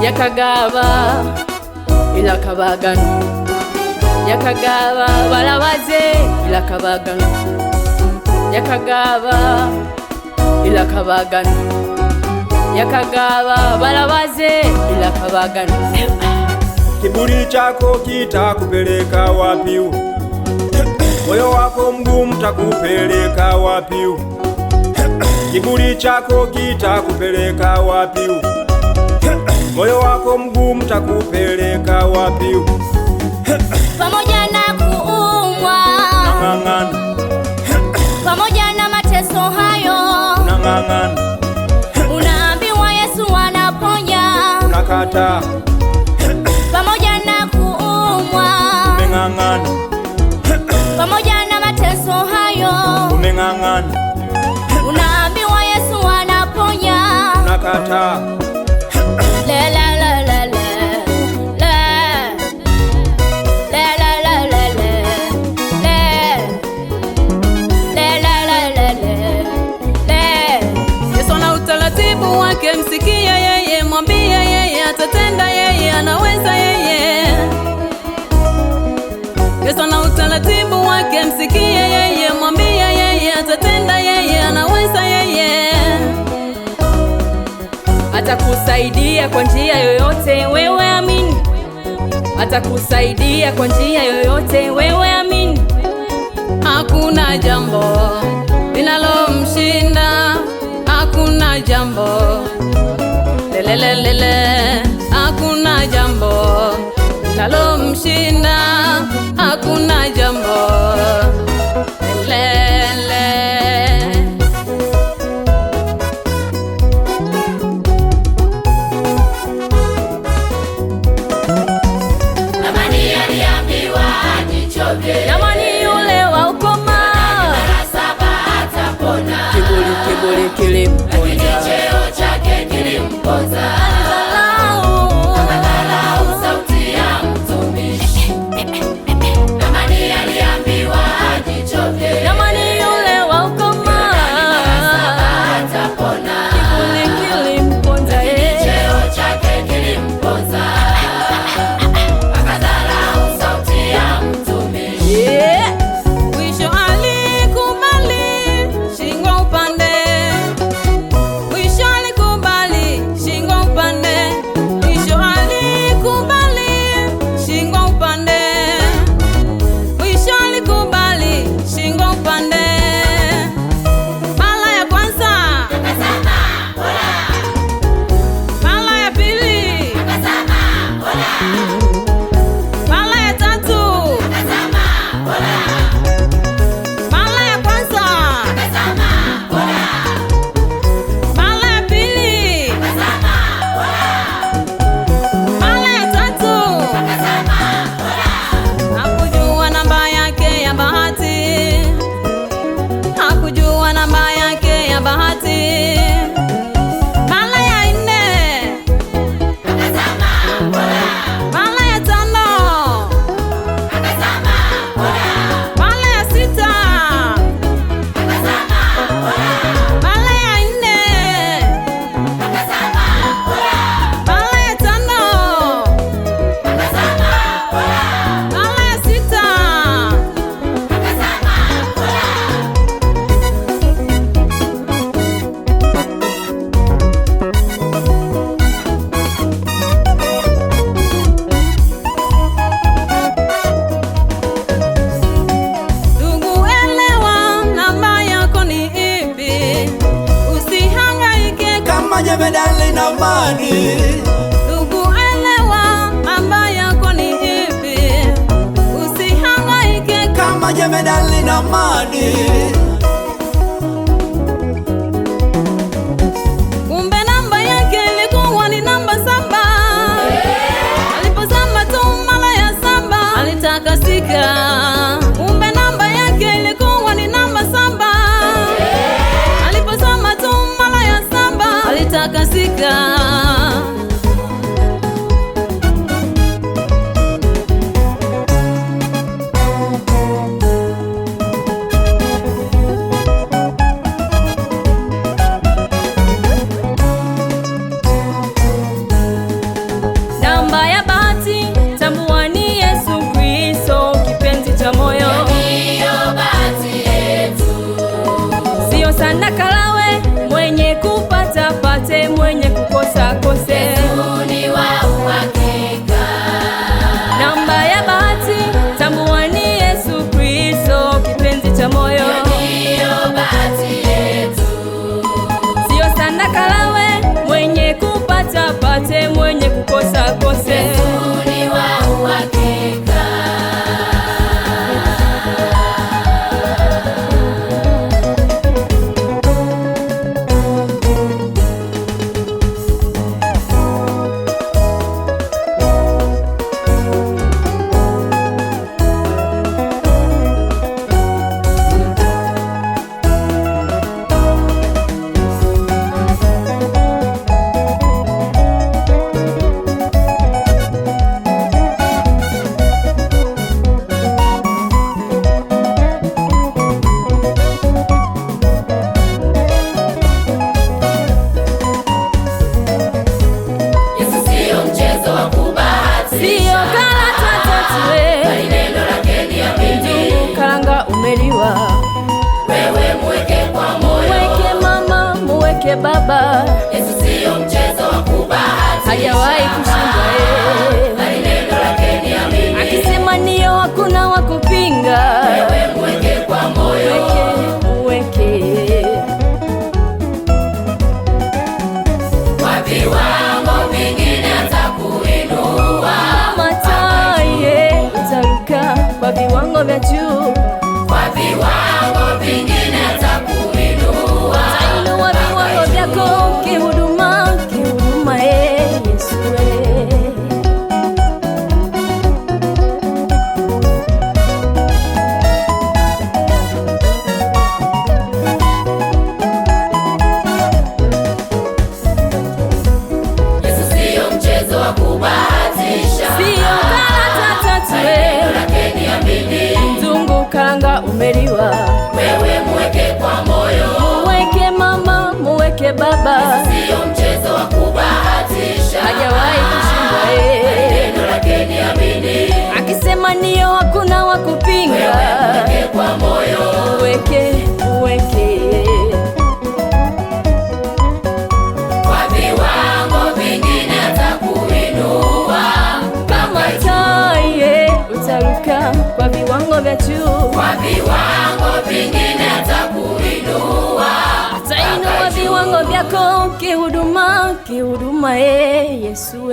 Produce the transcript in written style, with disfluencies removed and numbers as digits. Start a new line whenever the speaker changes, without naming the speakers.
yakagaba ilakabagano, yakagaba balabaze ilakabagano, yakagaba ilakabagano, yakagaba balabaze ilakabagano.
Kiburi chako kitakupeleka wapi? Moyo wako mgumu takupeleka wapi? Kiburi chako kitakupeleka wapi? Moyo wako mgumu takupeleka wapi?
Pamoja na kuumwa,
nang'ang'ana.
Pamoja na mateso hayo,
nang'ang'ana.
Unaambiwa Yesu anaponya,
unakataa.
Pamoja na kuumwa,
umeng'ang'ana.
Pamoja na mateso hayo,
umeng'ang'ana.
Unaambiwa Yesu anaponya,
unakataa.
la la la la la
wake, msikie yeye, mwambie yeye, atatenda yeye, anaweza yeye. Yesu ana utaratibu wake, msikie yeye, mwambie yeye, atatenda yeye, anaweza yeye. Atakusaidia kwa njia yoyote, wewe amini. Atakusaidia kwa njia yoyote, wewe amini. Hakuna jambo linalomshinda, hakuna jambo lelelelele, hakuna jambo linalomshinda, hakuna jambo lelele.
Namani aliambiwa ajichoge,
Namani yule wa ukoma,
mara 7 atapona.
kiburi kiburi kilimponza,
cheo chake kilimponza. Akadharau sauti ya mtumishi. Namani aliambiwa ajichoge,
Namani yule wa ukoma,
mara 7 atapona.
kiburi kilimponza,
Cheo chake kilimponza. Akadharau sauti ya mtumishi.
Mwisho alikubali shingo upande, mwisho alikubali shingo upande, mwisho alikubali shingo upande, mwisho alikubali shingo upande. Mara ya kwanza
Akazama bora,
mara ya pili,
akazama bora,
mara ya tatu,
akazama bora,
mara ya kwanza,
akazama bora,
mara ya pili,
akazama bora,
mara ya tatu.
akazama bora.
Hakujua namba yake ya bahati, hakujua namba yake ya bahati. Mara ya 4,
Akazama bora,
mara ya 5,
akazama bora,
mara ya 6,
akazama bora,
mara ya 4,
akazama bora,
mara ya 5,
akazama bora,
mara ya 6.
akazama bora.
Ndugu, elewa namba yako ni ipi, usihangaike
Kama jemedali Namani.
Ndugu, elewa namba yako ni ipi, usihangaike
Kama jemedali Namani.
kumbe namba yake ilikuwa ni namba 7. Alipozama tu mara ya 7 alitakasika. Kumbe namba yake ilikuwa ni namba 7. Alipozama tu mara ya 7 alitakasika. muweke Baba.
Yesu siyo mchezo wa kubahatisha,
hajawahi kushindwa
bali neno lake ni amini.
Akisema ndio hakuna wa kupinga.
Wewe muweke kwa moyo,
muweke
kwa viwango vingine atakuinua.
kama tai, utaruka kwa viwango vya juu.
Kwa viwango vingine atakuinua.
Utainua viwango vyako kihuduma, kihuduma Yesu
Yesu siyo mchezo wa kubahatisha,
sio karata tatu.
neno lake ni amini.
Mzungu karanga umeliwa,
Wewe muweke kwa moyo,
muweke mama, muweke Baba.
siyo mchezo wa kubahatisha,
Hajawahi kushindwa
neno lake ni amini.
Akisema ndio hakuna wa kupinga.
Muweke kwa moyo,
Muweke, muweke
kwa viwango vingine atakuinua.
kama tai, utaruka kwa viwango vya juu.
Kwa viwango vingine atakuinua.
Utainua viwango vyako kihuduma, kihuduma Yesu